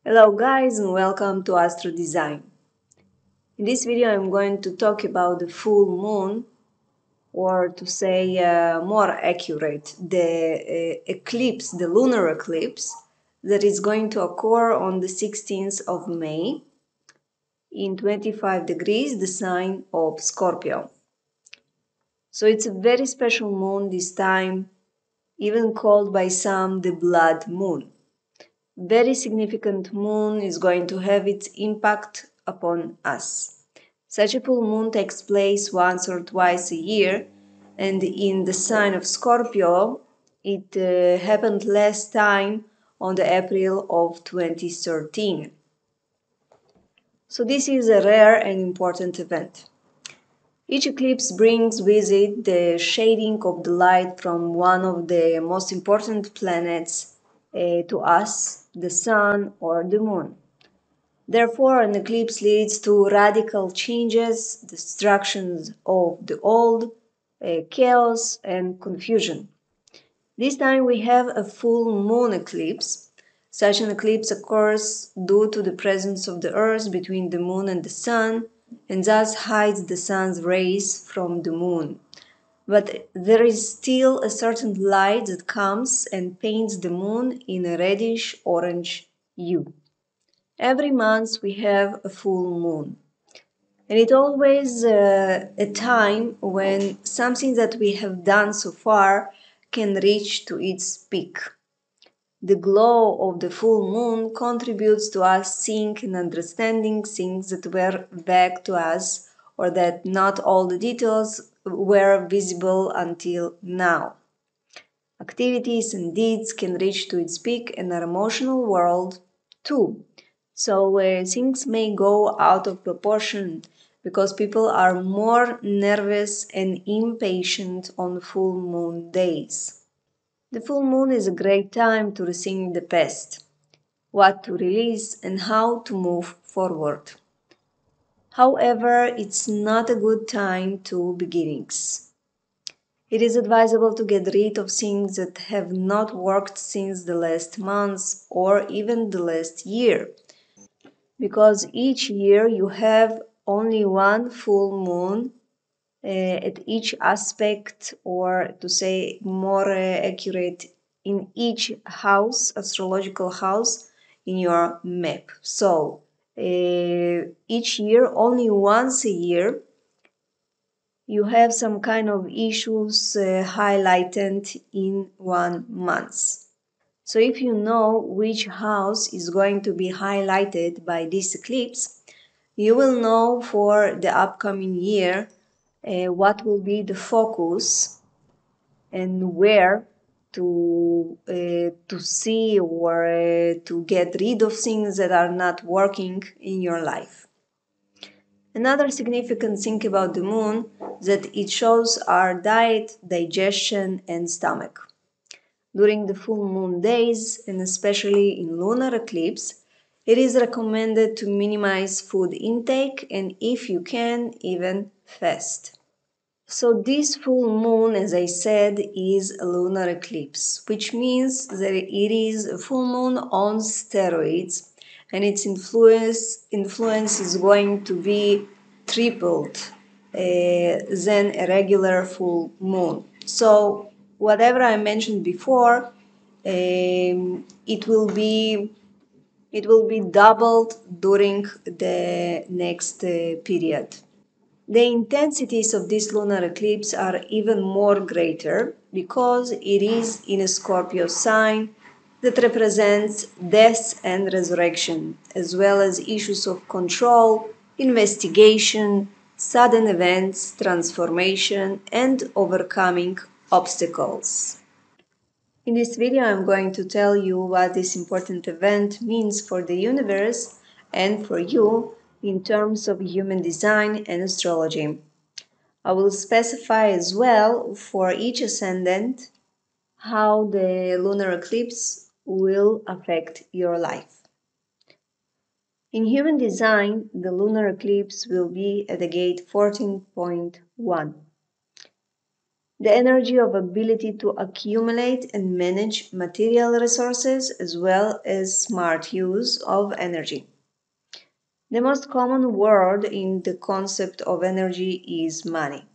Hello guys and welcome to Astrodesign. In this video I'm going to talk about the full moon, or to say more accurate, the eclipse, the lunar eclipse that is going to occur on the 16th of May in 25 degrees, the sign of Scorpio. So it's a very special moon this time, even called by some the blood moon. Very significant moon is going to have its impact upon us. Such a full moon takes place once or twice a year, and in the sign of Scorpio, it happened last time on the April of 2013. So this is a rare and important event. Each eclipse brings with it the shading of the light from one of the most important planets to us, the Sun or the Moon. Therefore, an eclipse leads to radical changes, destructions of the old, chaos and confusion. This time we have a full moon eclipse. Such an eclipse occurs due to the presence of the Earth between the Moon and the Sun, and thus hides the Sun's rays from the Moon. But there is still a certain light that comes and paints the Moon in a reddish-orange hue. Every month we have a full moon. And it's always a time when something that we have done so far can reach to its peak. The glow of the full moon contributes to us seeing and understanding things that were vague to us, or that not all the details were visible until now. Activities and deeds can reach to its peak in our emotional world too. So things may go out of proportion because people are more nervous and impatient on full moon days. The full moon is a great time to rethink the past, what to release and how to move forward. However, it's not a good time to beginnings. It is advisable to get rid of things that have not worked since the last months or even the last year, because each year you have only one full moon at each aspect, or to say more accurate, in each house, astrological house in your map. So each year, only once a year, you have some kind of issues highlighted in 1 month. So if you know which house is going to be highlighted by this eclipse, you will know for the upcoming year what will be the focus and where to see or to get rid of things that are not working in your life. Another significant thing about the moon that it shows our diet, digestion and stomach. During the full moon days, and especially in lunar eclipse, it is recommended to minimize food intake and, if you can, even fast. So this full moon, as I said, is a lunar eclipse, which means that it is a full moon on steroids, and its influence is going to be tripled than a regular full moon. So whatever I mentioned before, it will be doubled during the next period. The intensities of this lunar eclipse are even more greater because it is in a Scorpio sign that represents death and resurrection, as well as issues of control, investigation, sudden events, transformation, and overcoming obstacles. In this video, I'm going to tell you what this important event means for the universe and for you in terms of human design and astrology. I will specify as well for each ascendant how the lunar eclipse will affect your life. In human design, the lunar eclipse will be at the gate 14.1. the energy of ability to accumulate and manage material resources as well as smart use of energy. The most common word in the concept of energy is money.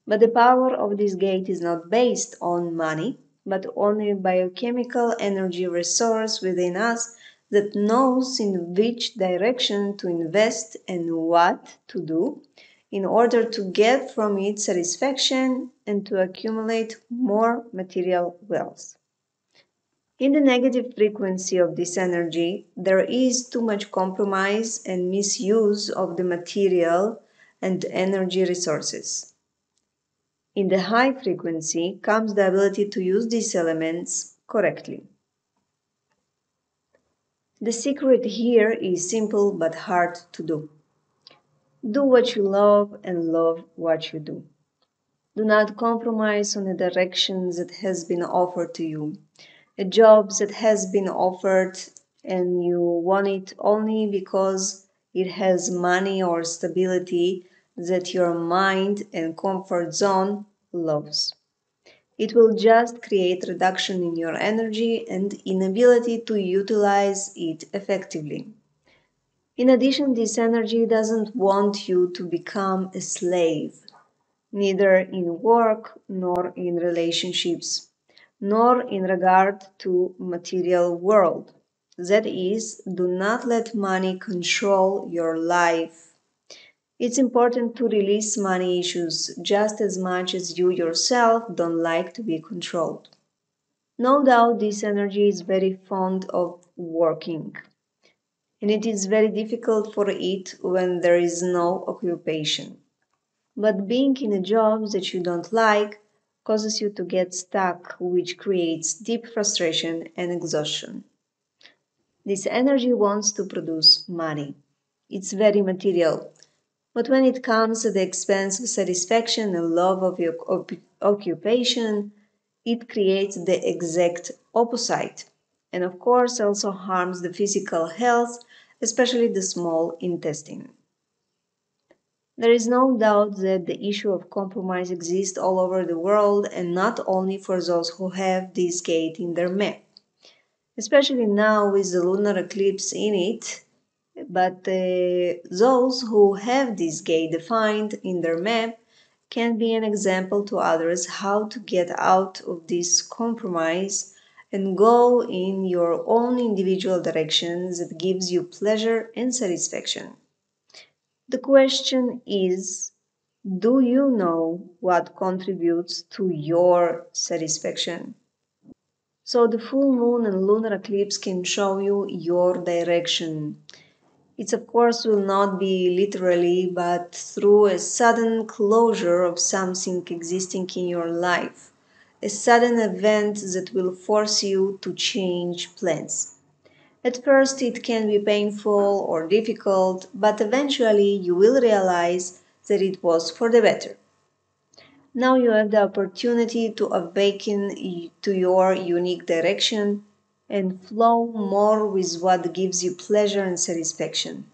But the power of this gate is not based on money, but on a biochemical energy resource within us that knows in which direction to invest and what to do in order to get from it satisfaction and to accumulate more material wealth. In the negative frequency of this energy, there is too much compromise and misuse of the material and energy resources. In the high frequency comes the ability to use these elements correctly. The secret here is simple but hard to do. Do what you love and love what you do. Do not compromise on a direction that has been offered to you, a job that has been offered and you want it only because it has money or stability that your mind and comfort zone loves. It will just create reduction in your energy and inability to utilize it effectively. In addition, this energy doesn't want you to become a slave, neither in work nor in relationships, nor in regard to material world. That is, do not let money control your life. It's important to release money issues just as much as you yourself don't like to be controlled. No doubt this energy is very fond of working, and it is very difficult for it when there is no occupation. But being in a job that you don't like causes you to get stuck, which creates deep frustration and exhaustion. This energy wants to produce money. It's very material. But when it comes at the expense of satisfaction and love of your occupation, it creates the exact opposite. And of course, also harms the physical health, especially the small intestine. There is no doubt that the issue of compromise exists all over the world and not only for those who have this gate in their map. Especially now with the lunar eclipse in it, but those who have this gate defined in their map can be an example to others how to get out of this compromise and go in your own individual direction that gives you pleasure and satisfaction. The question is, do you know what contributes to your satisfaction? So the full moon and lunar eclipse can show you your direction. It of course will not be literally, but through a sudden closure of something existing in your life, a sudden event that will force you to change plans. At first it can be painful or difficult, but eventually you will realize that it was for the better. Now you have the opportunity to awaken to your unique direction and flow more with what gives you pleasure and satisfaction.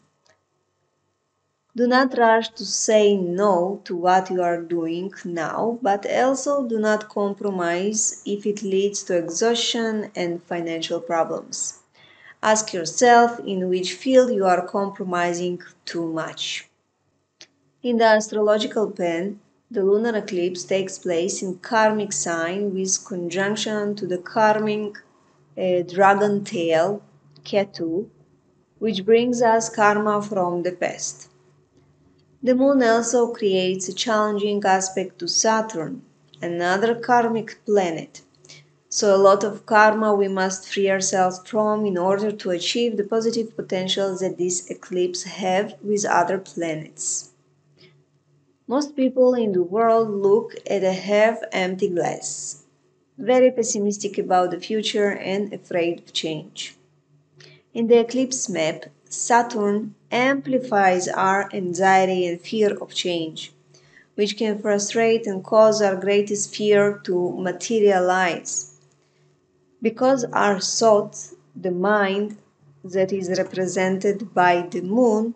Do not rush to say no to what you are doing now, but also do not compromise if it leads to exhaustion and financial problems. Ask yourself in which field you are compromising too much. In the astrological pen, the lunar eclipse takes place in karmic sign with conjunction to the karmic dragon tail, Ketu, which brings us karma from the past. The moon also creates a challenging aspect to Saturn, another karmic planet. So a lot of karma we must free ourselves from in order to achieve the positive potential that this eclipse have with other planets. Most people in the world look at a half-empty glass, very pessimistic about the future and afraid of change. In the eclipse map, Saturn amplifies our anxiety and fear of change, which can frustrate and cause our greatest fear to materialize. Because our thought, the mind that is represented by the moon,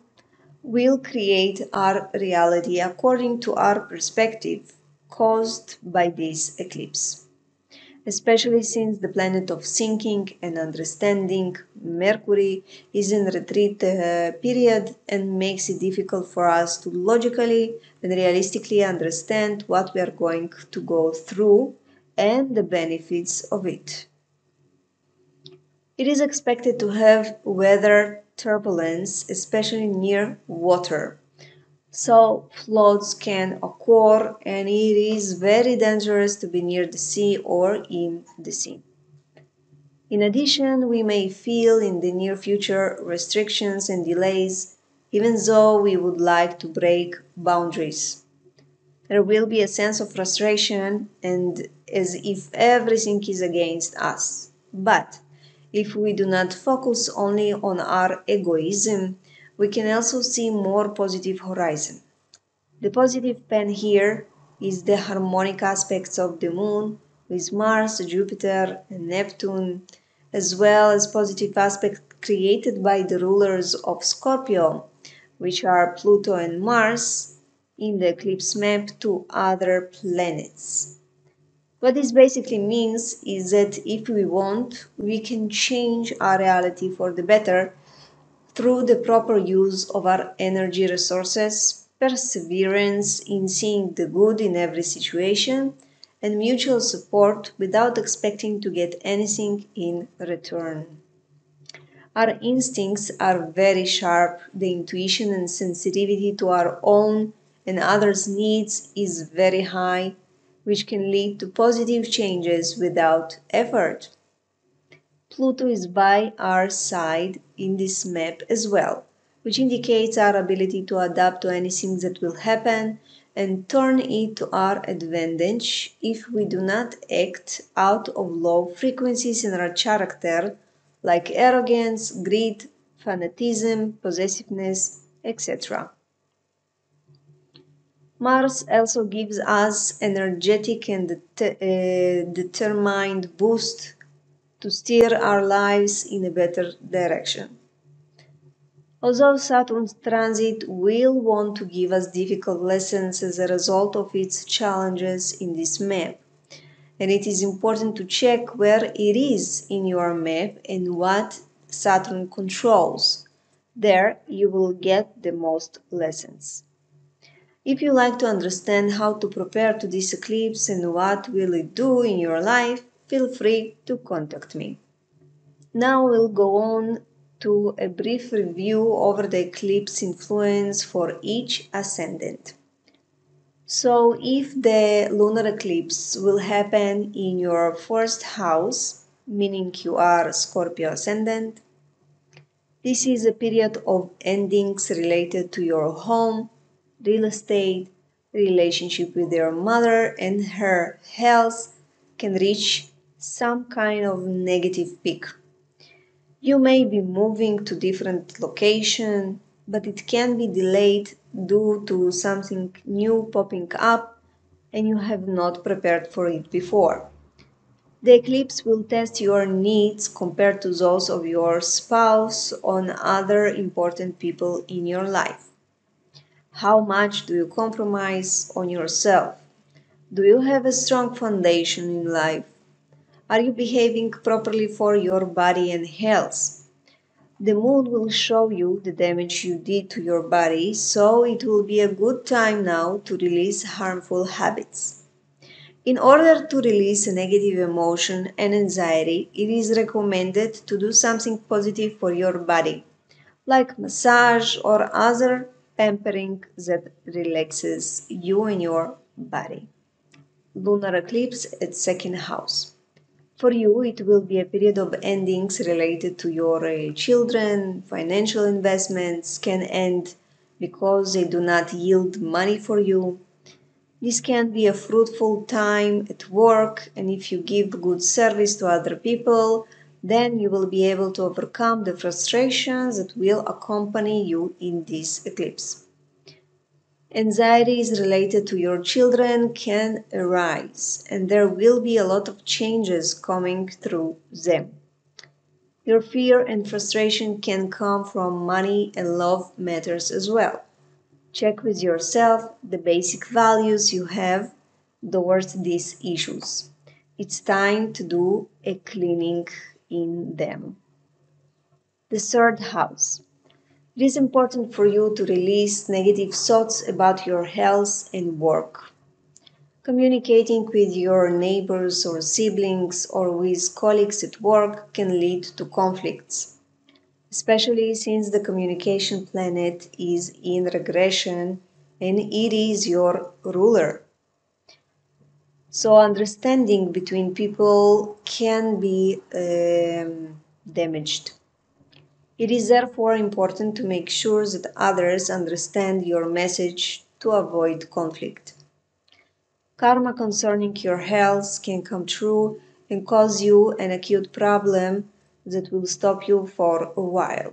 will create our reality according to our perspective. caused by this eclipse, especially since the planet of thinking and understanding, Mercury, is in retreat period and makes it difficult for us to logically and realistically understand what we are going to go through and the benefits of it. It is expected to have weather turbulence, especially near water. So floods can occur and it is very dangerous to be near the sea or in the sea. In addition, we may feel in the near future restrictions and delays, even though we would like to break boundaries. There will be a sense of frustration and as if everything is against us. But if we do not focus only on our egoism, we can also see more positive horizon. The positive pen here is the harmonic aspects of the moon with Mars, Jupiter, and Neptune, as well as positive aspects created by the rulers of Scorpio, which are Pluto and Mars, in the eclipse map to other planets. What this basically means is that if we want, we can change our reality for the better through the proper use of our energy resources, perseverance in seeing the good in every situation, and mutual support without expecting to get anything in return. Our instincts are very sharp, the intuition and sensitivity to our own and others' needs is very high, which can lead to positive changes without effort. Pluto is by our side in this map as well, which indicates our ability to adapt to anything that will happen and turn it to our advantage if we do not act out of low frequencies in our character like arrogance, greed, fanatism, possessiveness, etc. Mars also gives us energetic and determined boost to steer our lives in a better direction. Although Saturn's transit will want to give us difficult lessons as a result of its challenges in this map, and it is important to check where it is in your map and what Saturn controls. There you will get the most lessons. If you like to understand how to prepare to this eclipse and what will it do in your life, feel free to contact me. Now we'll go on to a brief review over the eclipse influence for each ascendant. So if the lunar eclipse will happen in your first house, meaning you are Scorpio ascendant, this is a period of endings related to your home, real estate, relationship with your mother and her health can reach some kind of negative peak. You may be moving to different location, but it can be delayed due to something new popping up and you have not prepared for it before. The eclipse will test your needs compared to those of your spouse or other important people in your life. How much do you compromise on yourself? Do you have a strong foundation in life? Are you behaving properly for your body and health? The moon will show you the damage you did to your body, so it will be a good time now to release harmful habits. In order to release a negative emotion and anxiety, it is recommended to do something positive for your body, like massage or other pampering that relaxes you and your body. Lunar eclipse at second house. For you, it will be a period of endings related to your children. Financial investments can end because they do not yield money for you. This can be a fruitful time at work, and if you give good service to other people, then you will be able to overcome the frustrations that will accompany you in this eclipse. Anxieties related to your children can arise, and there will be a lot of changes coming through them. Your fear and frustration can come from money and love matters as well. Check with yourself the basic values you have towards these issues. It's time to do a cleaning in them. The third house. It is important for you to release negative thoughts about your health and work. Communicating with your neighbors or siblings or with colleagues at work can lead to conflicts, especially since the communication planet is in regression and it is your ruler. So, understanding between people can be damaged. It is therefore important to make sure that others understand your message to avoid conflict. Karma concerning your health can come true and cause you an acute problem that will stop you for a while,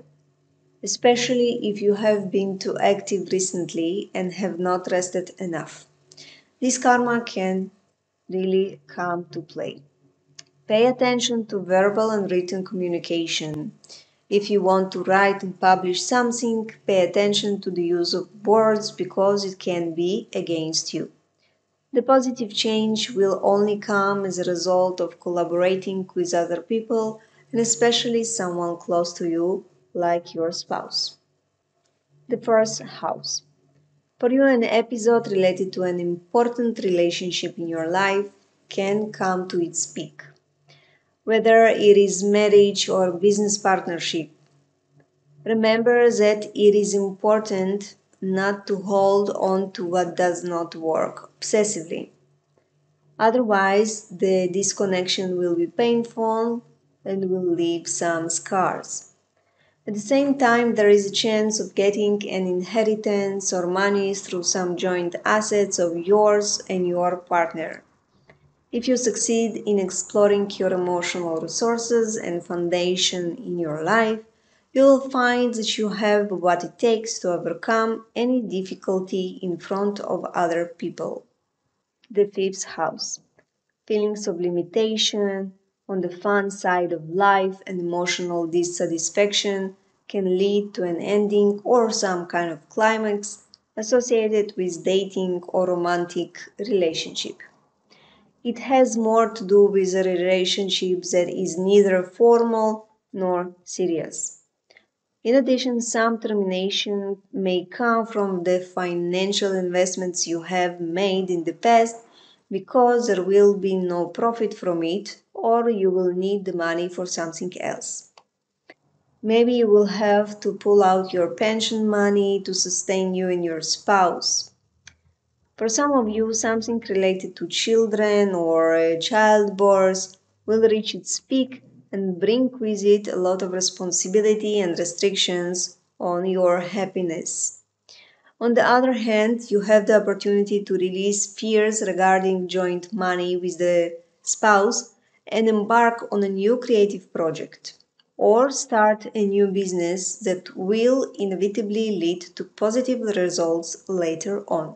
especially if you have been too active recently and have not rested enough. This karma can really come to play. Pay attention to verbal and written communication. If you want to write and publish something, pay attention to the use of words because it can be against you. The positive change will only come as a result of collaborating with other people and especially someone close to you, like your spouse. The first house. For you, an episode related to an important relationship in your life can come to its peak. Whether it is marriage or business partnership, remember that it is important not to hold on to what does not work obsessively. Otherwise, the disconnection will be painful and will leave some scars. At the same time, there is a chance of getting an inheritance or money through some joint assets of yours and your partner. If you succeed in exploring your emotional resources and foundation in your life, you will find that you have what it takes to overcome any difficulty in front of other people. The fifth house. Feelings of limitation on the fun side of life and emotional dissatisfaction can lead to an ending or some kind of climax associated with dating or romantic relationship. It has more to do with a relationship that is neither formal nor serious. In addition, some termination may come from the financial investments you have made in the past because there will be no profit from it or you will need the money for something else. Maybe you will have to pull out your pension money to sustain you and your spouse. For some of you, something related to children or childbirth will reach its peak and bring with it a lot of responsibility and restrictions on your happiness. On the other hand, you have the opportunity to release fears regarding joint money with the spouse and embark on a new creative project or start a new business that will inevitably lead to positive results later on.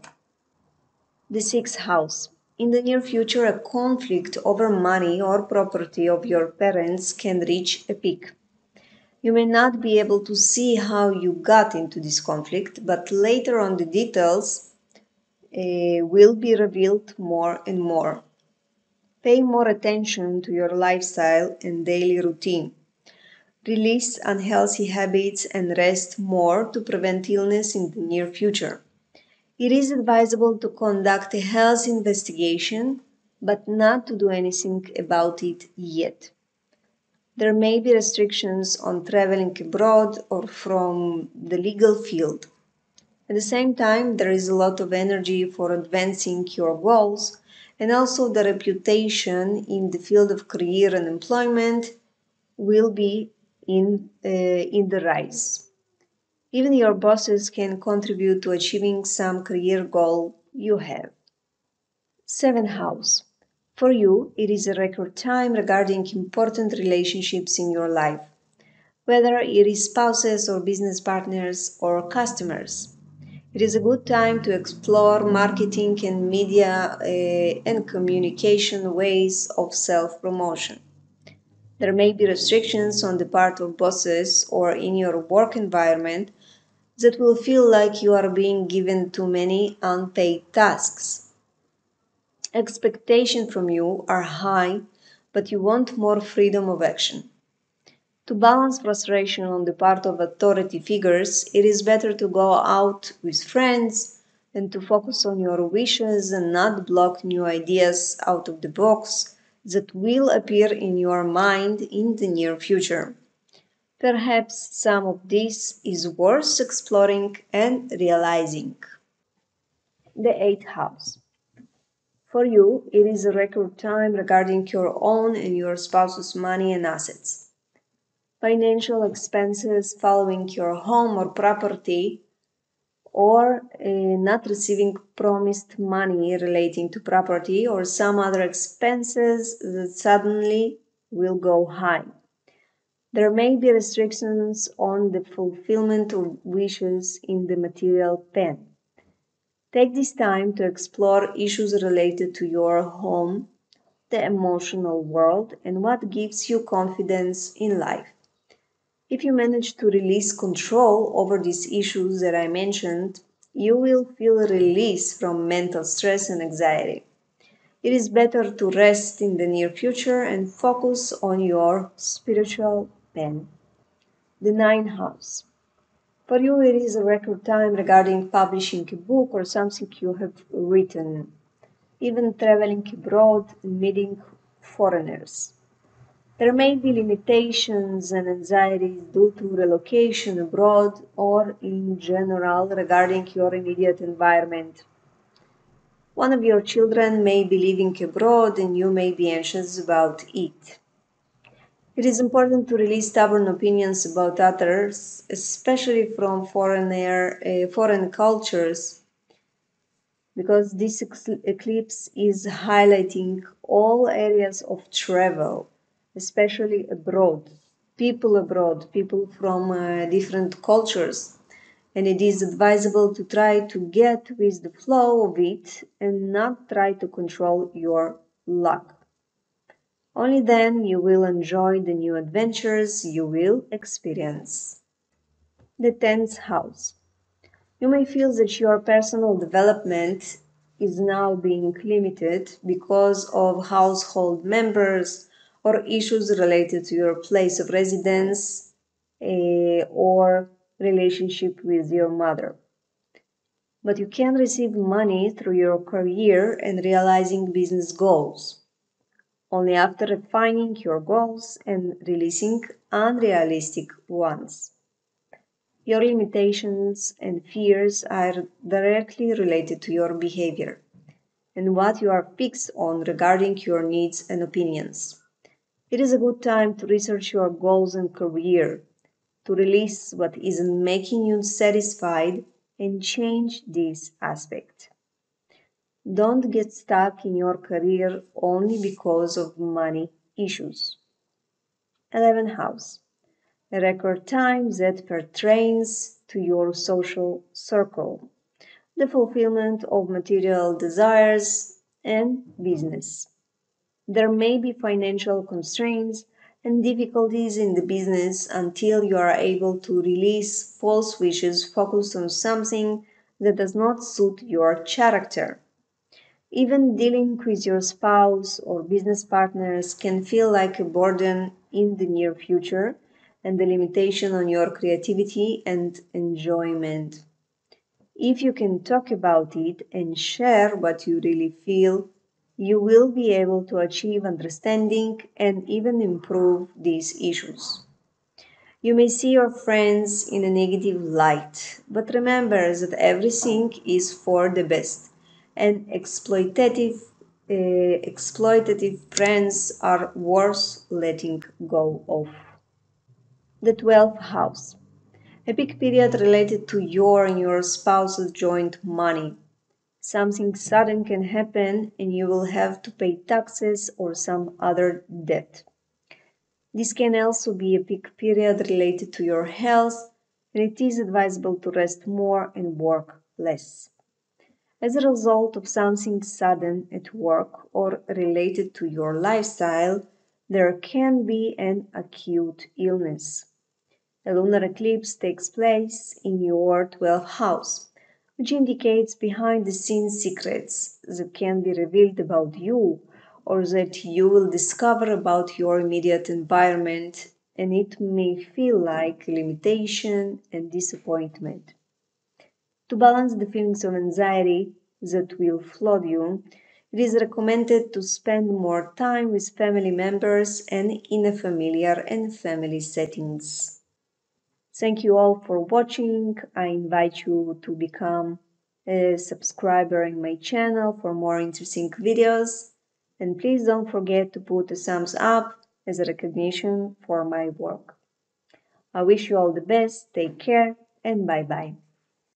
The sixth house. In the near future, a conflict over money or property of your parents can reach a peak. You may not be able to see how you got into this conflict, but later on the details will be revealed more and more. Pay more attention to your lifestyle and daily routine. Release unhealthy habits and rest more to prevent illness in the near future. It is advisable to conduct a health investigation, but not to do anything about it yet. There may be restrictions on traveling abroad or from the legal field. At the same time, there is a lot of energy for advancing your goals, and also the reputation in the field of career and employment will be in the rise. Even your bosses can contribute to achieving some career goal you have. Seventh house. For you, it is a record time regarding important relationships in your life, whether it is spouses or business partners or customers. It is a good time to explore marketing and media and communication ways of self promotion. There may be restrictions on the part of bosses or in your work environment that will feel like you are being given too many unpaid tasks. Expectations from you are high, but you want more freedom of action. To balance frustration on the part of authority figures, it is better to go out with friends and to focus on your wishes and not block new ideas out of the box that will appear in your mind in the near future. Perhaps some of this is worth exploring and realizing. The eighth house. For you, it is a record time regarding your own and your spouse's money and assets. Financial expenses following your home or property, or not receiving promised money relating to property, or some other expenses that suddenly will go high. There may be restrictions on the fulfillment of wishes in the material pen. Take this time to explore issues related to your home, the emotional world, and what gives you confidence in life. If you manage to release control over these issues that I mentioned, you will feel release from mental stress and anxiety. It is better to rest in the near future and focus on your spiritual pen. The ninth house. For you, it is a record time regarding publishing a book or something you have written, even traveling abroad and meeting foreigners. There may be limitations and anxieties due to relocation abroad or in general regarding your immediate environment. One of your children may be living abroad and you may be anxious about it. It is important to release stubborn opinions about others, especially from foreign cultures, because this eclipse is highlighting all areas of travel, especially abroad, people from different cultures. And it is advisable to try to get with the flow of it and not try to control your luck. Only then you will enjoy the new adventures you will experience. The 10th house. You may feel that your personal development is now being limited because of household members or issues related to your place of residence or relationship with your mother. But you can receive money through your career and realizing business goals. Only after refining your goals and releasing unrealistic ones. Your limitations and fears are directly related to your behavior and what you are fixed on regarding your needs and opinions. It is a good time to research your goals and career, to release what isn't making you satisfied and change this aspect. Don't get stuck in your career only because of money issues. 11th house. A record time that pertains to your social circle, the fulfillment of material desires, and business. There may be financial constraints and difficulties in the business until you are able to release false wishes focused on something that does not suit your character. Even dealing with your spouse or business partners can feel like a burden in the near future and a limitation on your creativity and enjoyment. If you can talk about it and share what you really feel, you will be able to achieve understanding and even improve these issues. You may see your friends in a negative light, but remember that everything is for the best, and exploitative friends are worth letting go of. The 12th house. A big period related to your and your spouse's joint money. Something sudden can happen and you will have to pay taxes or some other debt. This can also be a peak period related to your health, and it is advisable to rest more and work less. As a result of something sudden at work or related to your lifestyle, there can be an acute illness. A lunar eclipse takes place in your 12th house, which indicates behind the scenes secrets that can be revealed about you or that you will discover about your immediate environment, and it may feel like limitation and disappointment. To balance the feelings of anxiety that will flood you, it is recommended to spend more time with family members and in a familiar and family settings. Thank you all for watching. I invite you to become a subscriber in my channel for more interesting videos. And please don't forget to put a thumbs up as a recognition for my work. I wish you all the best, take care, and bye bye.